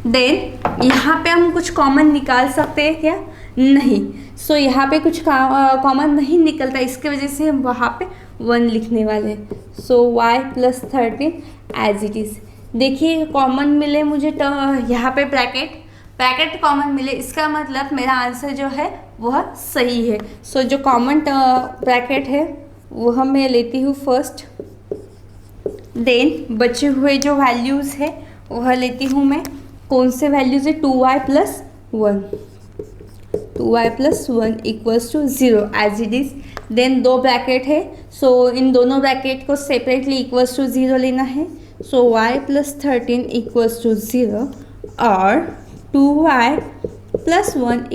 देन यहाँ पे हम कुछ कॉमन निकाल सकते हैं क्या? नहीं। सो यहाँ पे कुछ कॉमन नहीं निकलता, इसके वजह से हम वहाँ पे 1 लिखने वाले हैं। सो y + 13 एज इट इज़। देखिए कॉमन मिले मुझे, यहाँ पे ब्रैकेट कॉमन मिले, इसका मतलब मेरा आंसर जो है वह सही है। सो जो कॉमन ब्रैकेट है वह मैं लेती हूँ फर्स्ट, देन बचे हुए जो वैल्यूज़ है वह लेती हूँ मैं। कौन से वैल्यूज़ है? 2y + 1, 2y + 1 = 0 as it is. Then 2 bracket है, सो इन दोनों ब्रैकेट को सेपरेटली = 0 लेना है। सो y + 13 = 0 और 2y + 1 =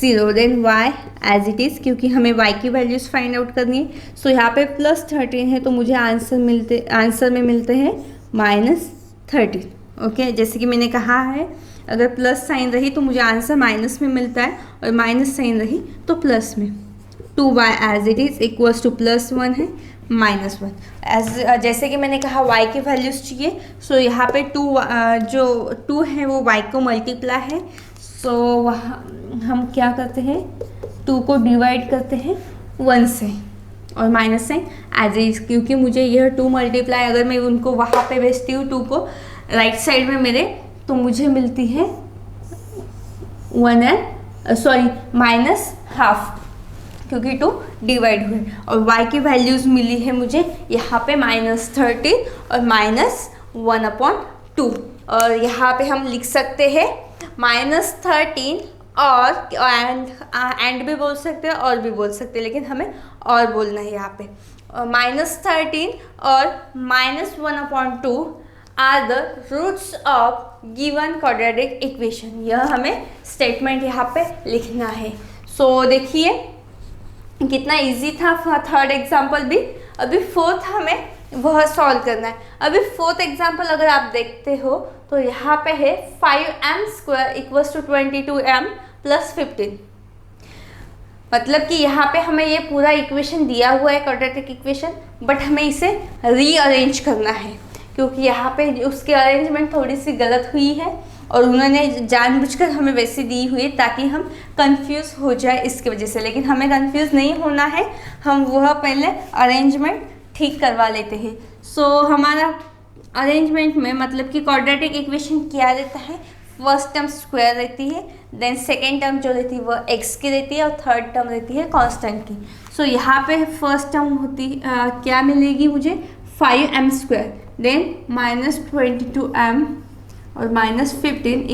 0। Then y as it is, क्योंकि हमें y की वैल्यूज़ फाइंड आउट करनी है। सो यहाँ पे +13 है तो मुझे आंसर में मिलते हैं -13। ओके, जैसे कि मैंने कहा है अगर प्लस साइन रही तो मुझे आंसर माइनस में मिलता है, और माइनस साइन रही तो प्लस में। 2y एज इट इज़ = +1 है -1। जैसे कि मैंने कहा y की वैल्यूज़ चाहिए, सो यहाँ पे 2 जो है वो y को मल्टीप्लाई है। सो वहाँ हम क्या करते हैं, 2 को डिवाइड करते हैं 1 से, और माइनस साइन एज इज, क्योंकि मुझे यह 2 मल्टीप्लाई अगर मैं उनको वहाँ पे भेजती हूँ 2 को राइट साइड में मेरे, तो मुझे मिलती है -1/2, क्योंकि 2 डिवाइड हुए। और y की वैल्यूज़ मिली है मुझे यहाँ पे -13 और -1/2। और यहाँ पे हम लिख सकते हैं -13 और एंड भी बोल सकते हैं और भी बोल सकते हैं, लेकिन हमें और बोलना है यहाँ पे। -13 और -1/2 are the roots of given quadratic equation. यह हमें स्टेटमेंट यहाँ पे लिखना है। सो देखिए कितना इजी था थर्ड एग्जाम्पल भी। अभी फोर्थ हमें वह सॉल्व करना है। अभी फोर्थ एग्जाम्पल अगर आप देखते हो तो यहाँ पे है 5m² = 22m + 15। मतलब कि यहाँ पे हमें ये पूरा इक्वेशन दिया हुआ है क्वाड्रेटिक इक्वेशन, बट हमें इसे रीअरेंज करना है, क्योंकि यहाँ पे उसकी अरेंजमेंट थोड़ी सी गलत हुई है और उन्होंने जानबूझकर हमें वैसे दी हुई है ताकि हम कंफ्यूज हो जाए इसकी वजह से। लेकिन हमें कंफ्यूज नहीं होना है, हम वह पहले अरेंजमेंट ठीक करवा लेते हैं। सो हमारा अरेंजमेंट में मतलब कि क्वाड्रेटिक इक्वेशन क्या रहता है, फर्स्ट टर्म स्क्वायर रहती है, देन सेकेंड टर्म जो रहती है वह x की रहती है और थर्ड टर्म रहती है कांस्टेंट की। सो यहाँ पे फर्स्ट टर्म होती क्या मिलेगी मुझे 5m², देन -22m और -15 =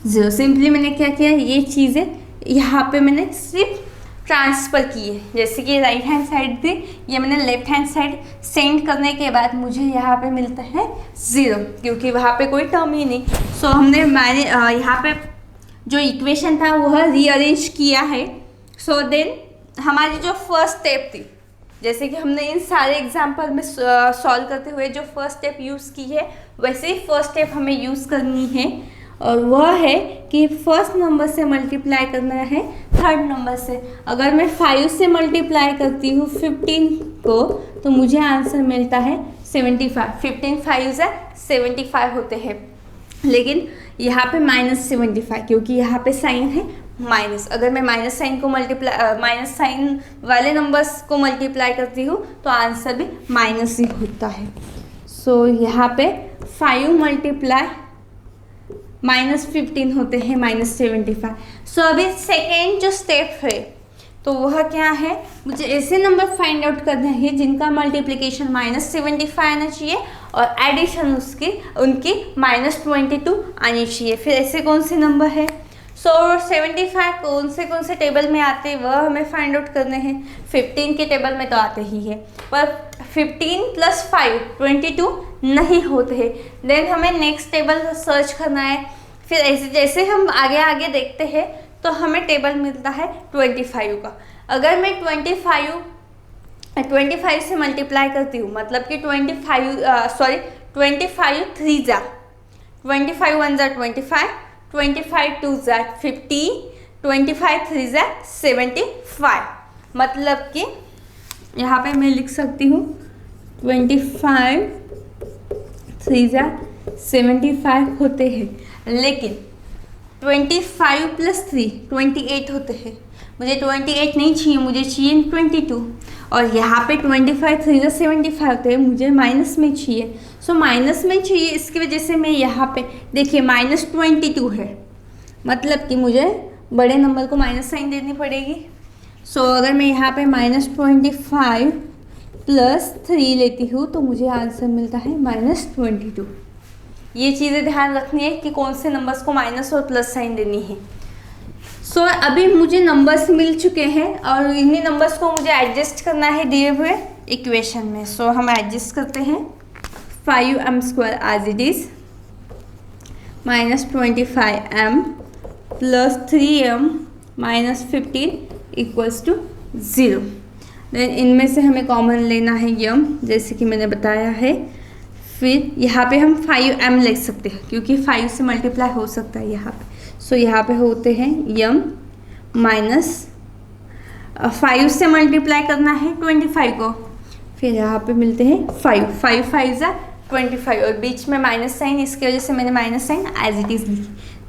0। सिंपली मैंने क्या किया, ये चीज़ें यहाँ पे मैंने सिर्फ ट्रांसफ़र की है। जैसे कि राइट हैंड साइड थी, ये मैंने लेफ्ट हैंड साइड सेंड करने के बाद मुझे यहाँ पे मिलता है 0, क्योंकि वहाँ पे कोई टर्म ही नहीं। सो मैंने यहाँ पे जो इक्वेशन था वह रीअरेंज किया है। सो देन हमारी जो फर्स्ट स्टेप थी, जैसे कि हमने इन सारे एग्जाम्पल में सॉल्व करते हुए जो फर्स्ट स्टेप यूज़ की है, वैसे ही फर्स्ट स्टेप हमें यूज़ करनी है, और वह है कि फर्स्ट नंबर से मल्टीप्लाई करना है थर्ड नंबर से। अगर मैं 5 से मल्टीप्लाई करती हूँ 15 को, तो मुझे आंसर मिलता है 75। 15 5 75 होते हैं, लेकिन यहाँ पे -75, क्योंकि यहाँ पे साइन है माइनस। अगर मैं माइनस साइन को माइनस साइन वाले नंबर्स को मल्टीप्लाई करती हूँ तो आंसर भी माइनस ही होता है। सो यहाँ पे 5 × -15 होते हैं -75। सो अभी सेकेंड जो स्टेप है तो वह क्या है, मुझे ऐसे नंबर फाइंड आउट करने हैं जिनका मल्टीप्लिकेशन -75 आना चाहिए और एडिशन उनकी -22 आनी चाहिए। फिर ऐसे कौन से नंबर है, 75 कौन से टेबल में आते हैं वह हमें फाइंड आउट करने हैं। 15 के टेबल में तो आते ही है, पर 15 + 5 22 नहीं होते हैं। देन हमें नेक्स्ट टेबल सर्च करना है फिर ऐसे जैसे हम आगे आगे देखते हैं तो हमें टेबल मिलता है 25 का। अगर मैं 25 से मल्टीप्लाई करती हूँ, मतलब कि 25 3 जा 25 1 जा 25, 25 2 जा 50, 25 3 जा 75। मतलब कि यहाँ पे मैं लिख सकती हूँ 25 3 जा 75 होते हैं, लेकिन 25 + 3 28 होते हैं। मुझे 28 नहीं चाहिए, मुझे चाहिए 22। और यहाँ पे 25 3 जा 75 होते हैं, मुझे माइनस में चाहिए। सो माइनस में चाहिए, इसकी वजह से मैं यहाँ पे देखिए -22 है, मतलब कि मुझे बड़े नंबर को माइनस साइन देनी पड़ेगी। सो अगर मैं यहाँ पे -25 + 3 लेती हूँ तो मुझे आंसर मिलता है -22। ये चीज़ें ध्यान रखनी है कि कौन से नंबर्स को माइनस और प्लस साइन देनी है। सो अभी मुझे नंबर्स मिल चुके हैं और इन्हीं नंबर्स को मुझे एडजस्ट करना है दिए हुए इक्वेशन में। सो हम एडजस्ट करते हैं 5m² as it is -25m + 3m -15 = 0। Then इनमें से हमें कॉमन लेना है यम, जैसे कि मैंने बताया है। फिर यहाँ पे हम 5m लिख सकते हैं क्योंकि 5 से मल्टीप्लाई हो सकता है यहाँ पे। सो यहाँ पे होते हैं यम माइनस 5 से मल्टीप्लाई करना है 25 को, फिर यहाँ पे मिलते हैं 5 5 5 जा 25 और बीच में माइनस साइन, इसकी वजह से मैंने minus sign as it is लिखी।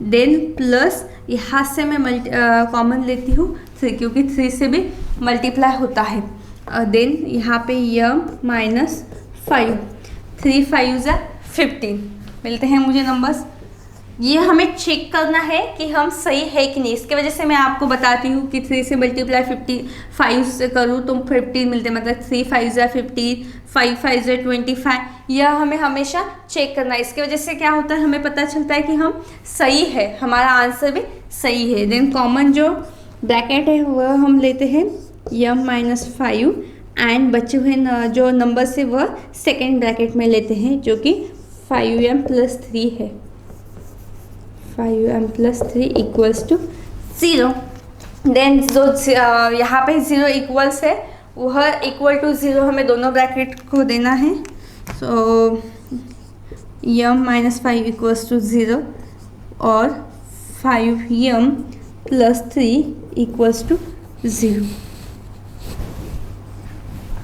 देन प्लस यहाँ से मैं कॉमन लेती हूँ 3 क्योंकि 3 से भी मल्टीप्लाई होता है। देन यहाँ पे यम -5 3 5 जा 15 मिलते हैं मुझे नंबर्स। ये हमें चेक करना है कि हम सही है कि नहीं, इसके वजह से मैं आपको बताती हूँ कि 3 से मल्टीप्लाई 55 से करूँ तो 15 मिलते हैं, मतलब 3 5 जा 15, 5 5 जा 25। यह हमें हमेशा चेक करना है, इसकी वजह से क्या होता है हमें पता चलता है कि हम सही है, हमारा आंसर भी सही है। देन कॉमन जो ब्रैकेट है वह हम लेते हैं यम -5 एंड बचे हुए जो नंबर से वह सेकेंड ब्रैकेट में लेते हैं जो कि 5m + 3 है। 5m + 3 = 0। देन जो यहाँ पे 0 इक्वल्स है वह = 0 हमें दोनों ब्रैकेट को देना है। सो यम -5 = 0 और 5m + 3 = 0।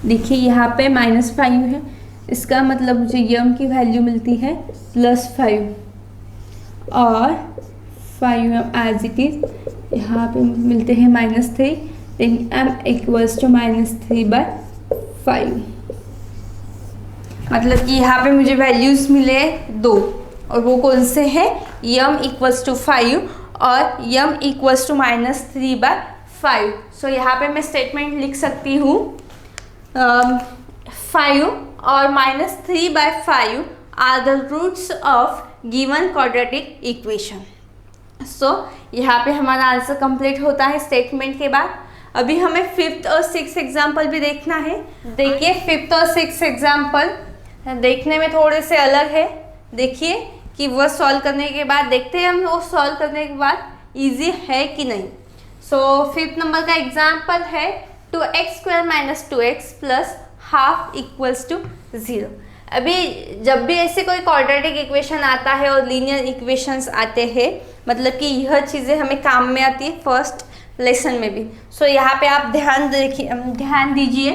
देखिए यहाँ पे -5 है, इसका मतलब मुझे यम की वैल्यू मिलती है +5 और 5m एज इट इज़ यहाँ पे मिलते हैं -3। देन m = -3/5, मतलब कि यहाँ पे मुझे वैल्यूज़ मिले 2 और वो कौन से है, यम = 5 और यम = -3/5। सो यहाँ पे मैं स्टेटमेंट लिख सकती हूँ 5 और -3/5 are the roots of given quadratic equation. So यहाँ पे हमारा आंसर कंप्लीट होता है स्टेटमेंट के बाद। अभी हमें 5th और 6th एग्जाम्पल भी देखना है। देखिए 5th और 6th एग्जाम्पल देखने में थोड़े से अलग है। देखिए कि वह सॉल्व करने के बाद देखते हैं हम वो सॉल्व करने के बाद इजी है कि नहीं। सो 5th नंबर का एग्जाम्पल है 2x² - 2x + ½ = 0। अभी जब भी ऐसे कोई क्वाड्रेटिक इक्वेशन आता है और लीनियर इक्वेशंस आते हैं, मतलब कि यह चीज़ें हमें काम में आती है फर्स्ट लेसन में भी। सो यहाँ पे आप ध्यान दीजिए,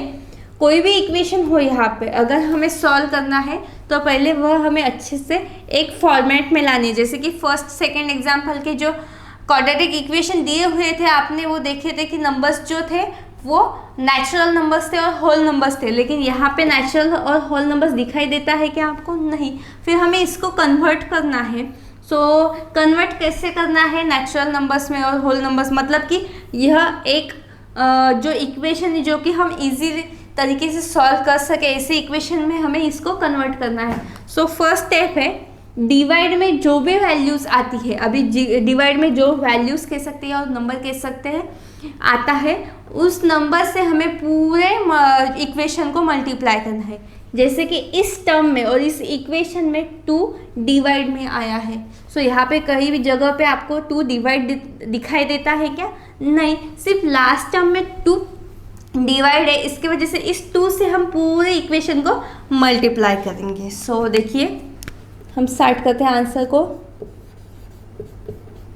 कोई भी इक्वेशन हो यहाँ पे अगर हमें सॉल्व करना है तो पहले वह हमें अच्छे से एक फॉर्मेट में लानी है। जैसे कि फर्स्ट सेकेंड एग्जाम्पल के जो क्वाड्रेटिक इक्वेशन दिए हुए थे आपने वो देखे थे कि नंबर्स जो थे वो नेचुरल नंबर्स थे और होल नंबर्स थे, लेकिन यहाँ पे नेचुरल और होल नंबर्स दिखाई देता है क्या आपको? नहीं। फिर हमें इसको कन्वर्ट करना है। सो कन्वर्ट कैसे करना है नेचुरल नंबर्स में और होल नंबर्स, मतलब कि यह एक जो इक्वेशन है जो कि हम इजी तरीके से सॉल्व कर सके, ऐसे इक्वेशन में हमें इसको कन्वर्ट करना है। सो फर्स्ट स्टेप है डिवाइड में जो भी वैल्यूज़ आती है, अभी डिवाइड में जो वैल्यूज़ कह सकते हैं और नंबर कह सकते हैं आता है, उस नंबर से हमें पूरे इक्वेशन को मल्टीप्लाई करना है। जैसे कि इस टर्म में और इस इक्वेशन में 2 डिवाइड में आया है। सो यहाँ पे कहीं भी जगह पे आपको 2 डिवाइड दिखाई देता है क्या? नहीं, सिर्फ लास्ट टर्म में 2 डिवाइड है, इसकी वजह से इस 2 से हम पूरे इक्वेशन को मल्टीप्लाई करेंगे। सो देखिए हम स्टार्ट करते हैं आंसर को।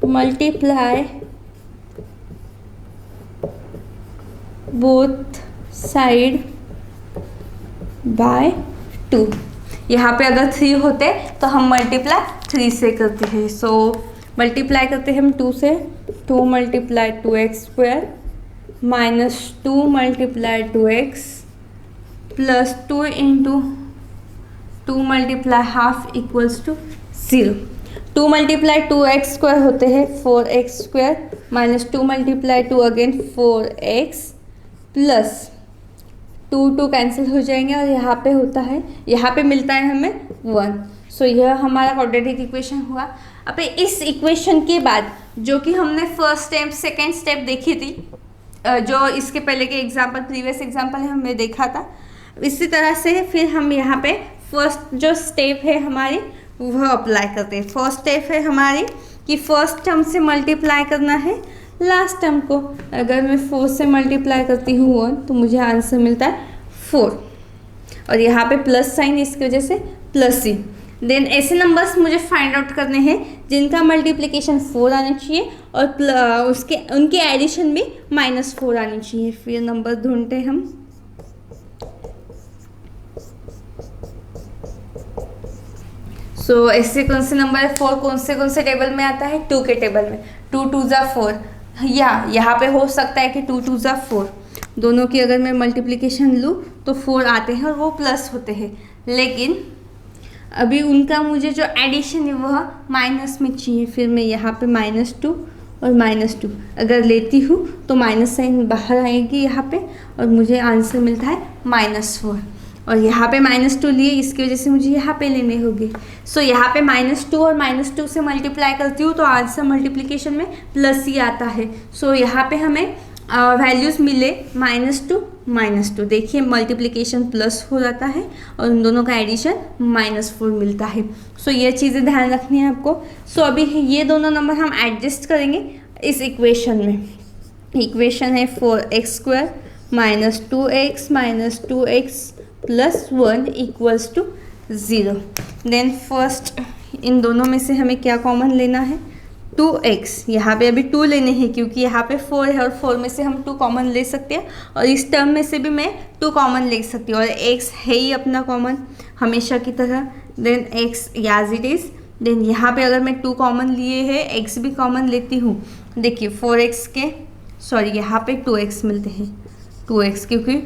Multiply both side by 2। यहाँ पे अगर 3 होते तो हम मल्टीप्लाई 3 से करते हैं। सो मल्टीप्लाई करते हैं हम 2 से। 2 multiply 2x² minus 2 multiply 2x plus 2 into 2 multiply half equals to 0। 2 multiply 2x² होते हैं 4x² minus 2 multiply 2 again 4x plus 2 cancel हो जाएंगे और यहाँ पे होता है, यहाँ पे मिलता है हमें 1। सो यह हमारा क्वाड्रेटिक इक्वेशन हुआ। अब इस इक्वेशन के बाद जो कि हमने फर्स्ट स्टेप सेकेंड स्टेप देखी थी, जो इसके पहले के एग्जाम्पल प्रीवियस एग्जाम्पल हमने देखा था, इसी तरह से फिर हम यहाँ पे फर्स्ट जो स्टेप है हमारी वह अप्लाई करते हैं। फर्स्ट स्टेप है हमारी कि फर्स्ट टर्म से मल्टीप्लाई करना है लास्ट टर्म को। अगर मैं 4 से मल्टीप्लाई करती हूँ 1 तो मुझे आंसर मिलता है 4 और यहाँ पे प्लस साइन इसकी वजह से प्लस ही। देन ऐसे नंबर्स मुझे फाइंड आउट करने हैं जिनका मल्टीप्लिकेशन 4 आना चाहिए और उनके एडिशन भी -4 आनी चाहिए। फिर नंबर ढूंढते हम। सो ऐसे कौन से नंबर है 4 कौन से टेबल में आता है? 2 के टेबल में। 2 2 ज़ा 4, या यहाँ पे हो सकता है कि 2 2 ज़ा 4, दोनों की अगर मैं मल्टीप्लिकेशन लूँ तो 4 आते हैं और वो प्लस होते हैं। लेकिन अभी उनका मुझे जो एडिशन है वह माइनस में चाहिए। फिर मैं यहाँ पे -2 और -2 अगर लेती हूँ तो माइनस साइन बाहर आएगी यहाँ पे और मुझे आंसर मिलता है -4। और यहाँ पे -2 लिए, इसकी वजह से मुझे यहाँ पे लेने होंगे। सो यहाँ पे -2 और -2 से मल्टीप्लाई करती हूँ तो आंसर मल्टीप्लिकेशन में प्लस ही आता है। सो यहाँ पे हमें वैल्यूज़ मिले -2 देखिए मल्टीप्लिकेशन प्लस हो जाता है और उन दोनों का एडिशन -4 मिलता है। सो ये चीज़ें ध्यान रखनी है आपको। सो अभी ये दोनों नंबर हम एडजस्ट करेंगे इस इक्वेशन में। इक्वेशन है 4x² minus 2x minus 2x plus 1 equals to 0। Then first इन दोनों में से हमें क्या कॉमन लेना है? 2x। यहाँ पे अभी 2 लेने हैं क्योंकि यहाँ पे 4 है और 4 में से हम 2 कॉमन ले सकते हैं और इस टर्म में से भी मैं 2 कॉमन ले सकती हूँ और x है ही अपना कॉमन हमेशा की तरह। देन x याज इट इज़। देन यहाँ पे अगर मैं 2 कॉमन लिए है x भी कॉमन लेती हूँ। देखिए 4x के यहाँ पे 2x मिलते हैं 2x क्योंकि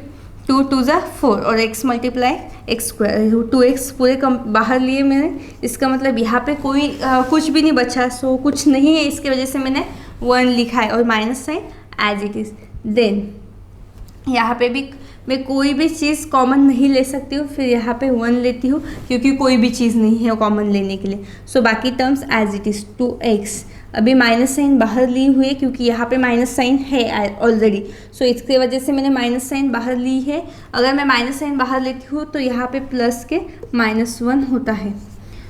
2 2 ज़ा 4 और x मल्टीप्लाई x²। 2x पूरे कम बाहर लिए मैंने, इसका मतलब यहाँ पे कोई कुछ भी नहीं बचा। सो कुछ नहीं है, इसकी वजह से मैंने 1 लिखा है और minus sign as it is. Then यहाँ पे भी मैं कोई भी चीज़ कॉमन नहीं ले सकती हूँ, फिर यहाँ पे 1 लेती हूँ क्योंकि कोई भी चीज़ नहीं है कॉमन लेने के लिए। सो बाकी terms as it is 2x। अभी माइनस साइन बाहर ली हुई है क्योंकि यहाँ पे माइनस साइन है ऑलरेडी। सो इसकी वजह से मैंने माइनस साइन बाहर ली है। अगर मैं माइनस साइन बाहर लेती हूँ तो यहाँ पे प्लस के -1 होता है।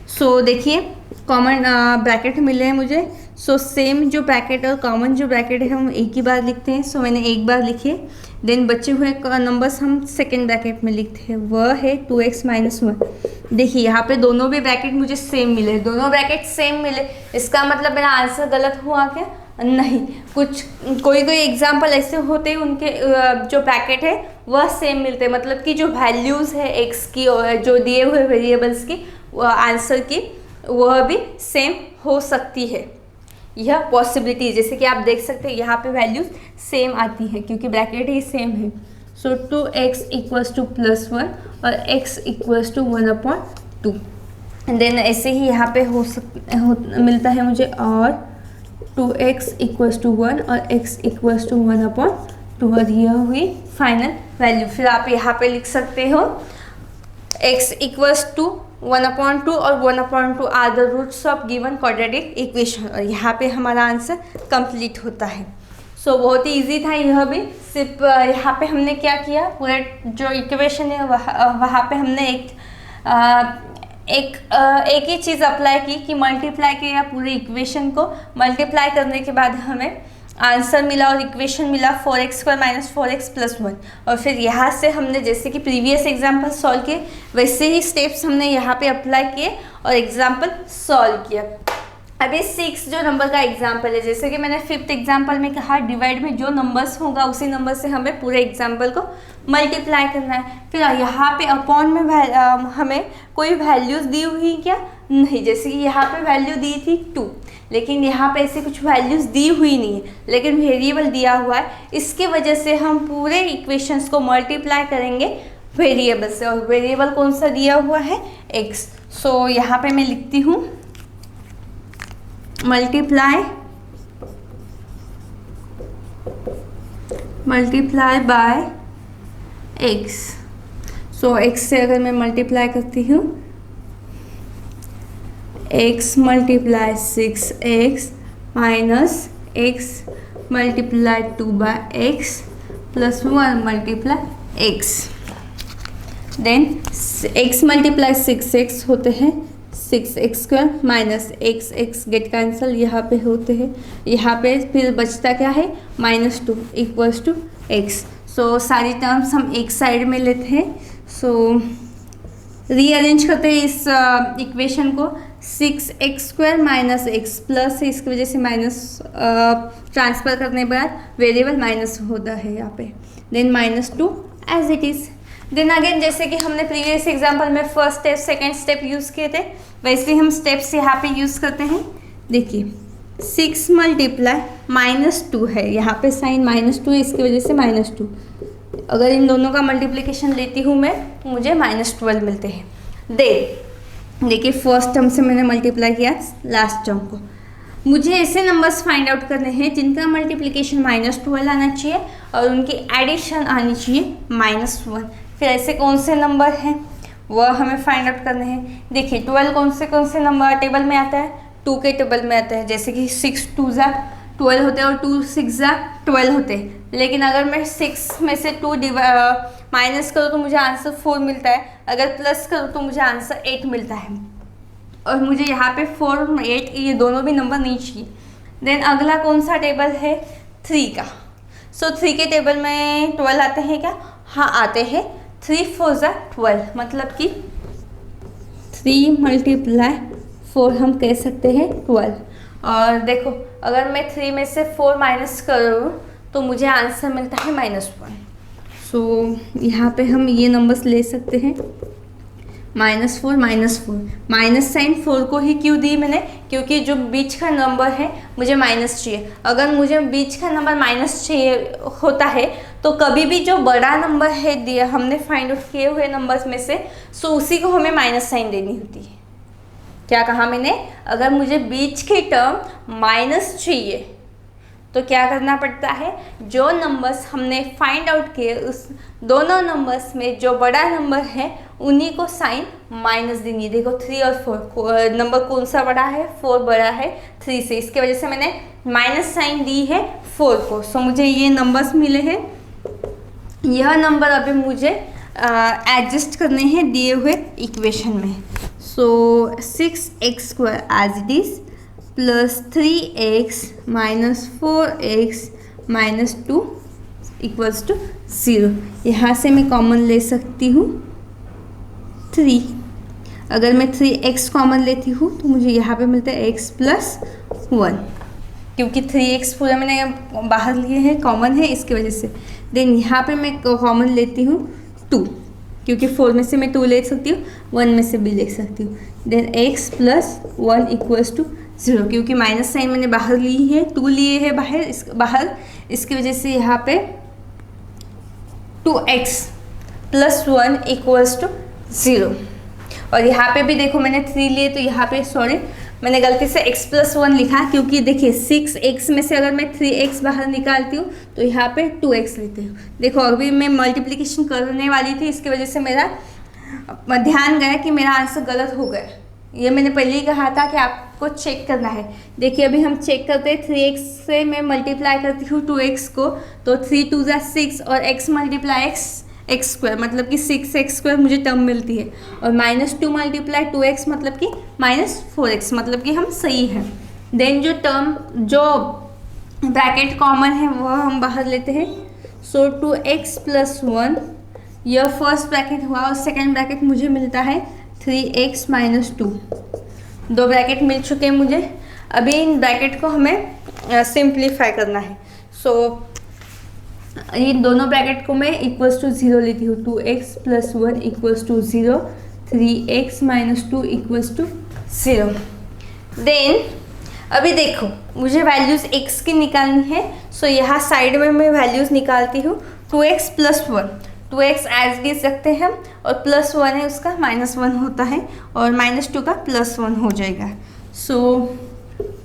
सो देखिए कॉमन ब्रैकेट मिले हैं मुझे। सो सेम जो ब्रैकेट और कॉमन जो ब्रैकेट है हम एक ही बार लिखते हैं। सो मैंने एक बार लिखे। देन बचे हुए नंबर्स हम सेकेंड ब्रैकेट में लिखते हैं, वह है 2x माइनस 1। देखिए यहाँ पे दोनों भी ब्रैकेट मुझे सेम मिले, दोनों ब्रैकेट सेम मिले, इसका मतलब मेरा आंसर गलत हुआ क्या? नहीं। कोई एग्जाम्पल ऐसे होते हैं उनके जो ब्रैकेट है वह सेम मिलते हैं, मतलब कि जो वैल्यूज़ है x की और जो दिए हुए वेरिएबल्स की आंसर की वह भी सेम हो सकती है। यह पॉसिबिलिटी, जैसे कि आप देख सकते हैं यहाँ पे वैल्यूज सेम आती है क्योंकि ब्रैकेट ही सेम है। सो 2x इक्वल्स टू +1 और x इक्वल्स टू 1/2। देन ऐसे ही यहाँ पे मिलता है मुझे और 2x इक्वल्स टू 1 और x इक्वल्स टू 1/2 और यह हुई फाइनल वैल्यू। फिर आप यहाँ पे लिख सकते हो x इक्वल्स टू 1/2 और 1/2 are the roots of given quadratic equation और यहाँ पे हमारा आंसर कंप्लीट होता है। सो बहुत ही इजी था यह भी। सिर्फ यहाँ पे हमने क्या किया, पूरे जो इक्वेशन है वहाँ पे हमने एक ही चीज़ अप्लाई की कि मल्टीप्लाई किया पूरे इक्वेशन को। मल्टीप्लाई करने के बाद हमें आंसर मिला और इक्वेशन मिला 4x² - 4x + 1। और फिर यहाँ से हमने जैसे कि प्रीवियस एग्जाम्पल सॉल्व किए वैसे ही स्टेप्स हमने यहाँ पे अप्लाई किए और एग्जाम्पल सॉल्व किया। अभी 6 जो नंबर का एग्जाम्पल है, जैसे कि मैंने 5th एग्जाम्पल में कहा, डिवाइड में जो नंबर्स होगा उसी नंबर से हमें पूरे एग्जाम्पल को मल्टीप्लाई करना है। फिर यहाँ पे अपॉन में हमें कोई वैल्यूज़ दी हुई क्या, नहीं। जैसे कि यहाँ पे वैल्यू दी थी 2, लेकिन यहाँ पे ऐसे कुछ वैल्यूज़ दी हुई नहीं है, लेकिन वेरिएबल दिया हुआ है। इसके वजह से हम पूरे इक्वेशंस को मल्टीप्लाई करेंगे वेरिएबल से, और वेरिएबल कौन सा दिया हुआ है, x। सो यहाँ पे मैं लिखती हूँ multiply by x। So x से अगर मैं मल्टीप्लाई करती हूँ, x multiply 6x minus x multiply 2/x plus 1 multiply x। Then x multiply 6x होते हैं 6x² minus x get cancel, यहाँ पे होते हैं, यहाँ पे फिर बचता क्या है -2 = x। सो सारी टर्म्स हम एक साइड में लेते हैं। सो रीअरेंज करते हैं इस इक्वेशन को। 6x² माइनस x प्लस है, इसकी वजह से माइनस ट्रांसफर करने के बाद वेरिएबल माइनस होता है यहाँ पे। Then -2 as it is. Then again जैसे कि हमने प्रीवियस एग्जांपल में first step second step use किए थे, वैसे ही हम स्टेप्स यहाँ पे यूज़ करते हैं। देखिए 6 मल्टीप्लाई -2 है, यहाँ पे साइन -2 है, इसकी वजह से -2। अगर इन दोनों का मल्टीप्लिकेशन लेती हूँ मैं तो मुझे -12 मिलते हैं। देखिए फर्स्ट टर्म से मैंने मल्टीप्लाई किया लास्ट टर्म को। मुझे ऐसे नंबर्स फाइंड आउट करने हैं जिनका मल्टीप्लिकेशन -12 आना चाहिए और उनकी एडिशन आनी चाहिए -1। फिर ऐसे कौन से नंबर हैं वह हमें फाइंड आउट करने हैं। देखिए 12 कौन से नंबर टेबल में आता है, 2 के टेबल में आता है। जैसे कि 6 2 12 होते हैं और 2 6 12 होते हैं। लेकिन अगर मैं 6 में से 2 माइनस करूँ तो मुझे आंसर 4 मिलता है, अगर प्लस करूँ तो मुझे आंसर 8 मिलता है। और मुझे यहाँ पे 4 और 8 ये दोनों भी नंबर नहीं चाहिए। देन अगला कौन सा टेबल है, 3 का। सो 3 के टेबल में 12 आते हैं क्या, हाँ आते हैं। 3 4 12 मतलब कि 3 मल्टीप्लाई 4 हम कह सकते हैं 12। और देखो अगर मैं 3 में से 4 माइनस करूँ तो मुझे आंसर मिलता है -1। सो यहाँ पे हम ये नंबर्स ले सकते हैं -4 -4। माइनस साइन 4 को ही क्यों दी मैंने, क्योंकि जो बीच का नंबर है मुझे माइनस चाहिए। अगर मुझे बीच का नंबर माइनस चाहिए होता है तो कभी भी जो बड़ा नंबर है दिया हमने फाइंड आउट किए हुए नंबर्स में से, सो उसी को हमें माइनस साइन देनी होती है। क्या कहा मैंने, अगर मुझे बीच की टर्म माइनस चाहिए तो क्या करना पड़ता है, जो नंबर्स हमने फाइंड आउट किए उस दोनों नंबर्स में जो बड़ा नंबर है उन्हीं को साइन माइनस देंगे। देखो 3 और 4 नंबर कौन सा बड़ा है, 4 बड़ा है 3 से, इसके वजह से मैंने माइनस साइन दी है 4 को। सो मुझे ये नंबर्स मिले हैं। यह नंबर अभी मुझे एडजस्ट करने हैं दिए हुए इक्वेशन में। So 6x² as it is plus 3x minus 4x minus 2 = 0। यहाँ से मैं कॉमन ले सकती हूँ 3। अगर मैं 3x कॉमन लेती हूँ तो मुझे यहाँ पे मिलता है x + 1, क्योंकि 3x पूरा मैंने बाहर लिए हैं, कॉमन है इसकी वजह से। देन यहाँ पे मैं कॉमन लेती हूँ 2, क्योंकि 4 में से मैं 2 ले सकती हूँ, 1 में से भी ले सकती हूँ। देन x + 1 = 0, क्योंकि माइनस साइन मैंने बाहर ली है, 2 लिए है बाहर, इसकी वजह से यहाँ पे 2x + 1 = 0। और यहाँ पे भी देखो मैंने 3 लिए तो यहाँ पे सॉरी मैंने गलती से x + 1 लिखा, क्योंकि देखिए 6x में से अगर मैं 3x बाहर निकालती हूँ तो यहाँ पे 2x लेती हूँ। देखो अभी मैं मल्टीप्लिकेशन करने वाली थी, इसकी वजह से मेरा ध्यान गया कि मेरा आंसर गलत हो गया। ये मैंने पहले ही कहा था कि आपको को चेक करना है। देखिए अभी हम चेक करते हैं, 3x से मैं मल्टीप्लाई करती हूँ 2x को, तो 3 2 = 6 और x मल्टीप्लाई x स्क्वायर मतलब कि 6x स्क्वायर मुझे टर्म मिलती है, और -2 मल्टीप्लाई 2x मतलब कि -4x मतलब कि हम सही हैं। देन जो ब्रैकेट कॉमन है वो हम बाहर लेते हैं। सो 2x + 1 यह फर्स्ट ब्रैकेट हुआ, और सेकेंड ब्रैकेट मुझे मिलता है 3x - 2। दो ब्रैकेट मिल चुके हैं मुझे। अभी इन ब्रैकेट को हमें सिंप्लीफाई करना है। सो इन दोनों ब्रैकेट को मैं = 0 लेती हूँ। 2x + 1 = 0, 3x - 2 = 0। देन अभी देखो मुझे वैल्यूज़ x की निकालनी है। सो यहाँ साइड में मैं वैल्यूज़ निकालती हूँ। 2x + 1, 2x as it is रखते हैं, और +1 है उसका -1 होता है, और -2 का +1 हो जाएगा। सो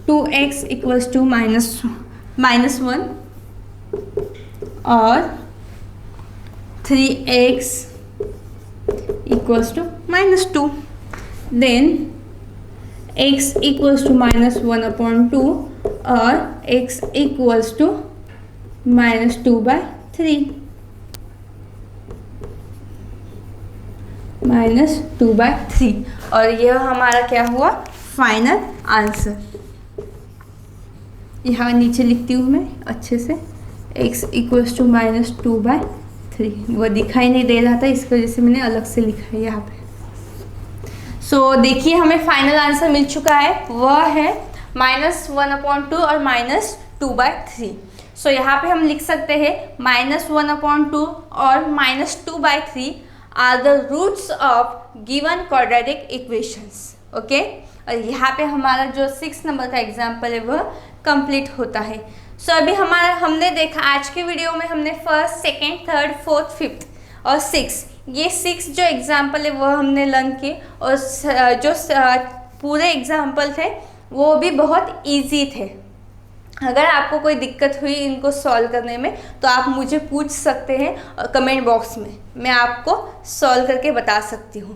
2x = -1 और 3x = -2। देन x = -1/2 और x = -2/3 -2/3, और यह हमारा क्या हुआ फाइनल आंसर। यहाँ नीचे लिखती हूँ मैं अच्छे से, x = -2/3, वो दिखाई नहीं दे रहा था इस वजह से मैंने अलग से लिखा है यहाँ पे। सो देखिए हमें फाइनल आंसर मिल चुका है, वह है -1/2 और -2/3। सो यहाँ पे हम लिख सकते हैं -1/2 और -2/3 are the roots of given quadratic equations. Okay, और यहाँ पे हमारा जो 6 नंबर का एग्जाम्पल है वह कंप्लीट होता है। सो अभी हमने देखा आज के वीडियो में, हमने first, second, third, fourth, fifth और 6, ये 6 जो एग्जाम्पल है वह हमने लर्न किए, और जो पूरे एग्जाम्पल थे वो भी बहुत इजी थे। अगर आपको कोई दिक्कत हुई इनको सॉल्व करने में तो आप मुझे पूछ सकते हैं कमेंट बॉक्स में, मैं आपको सॉल्व करके बता सकती हूँ।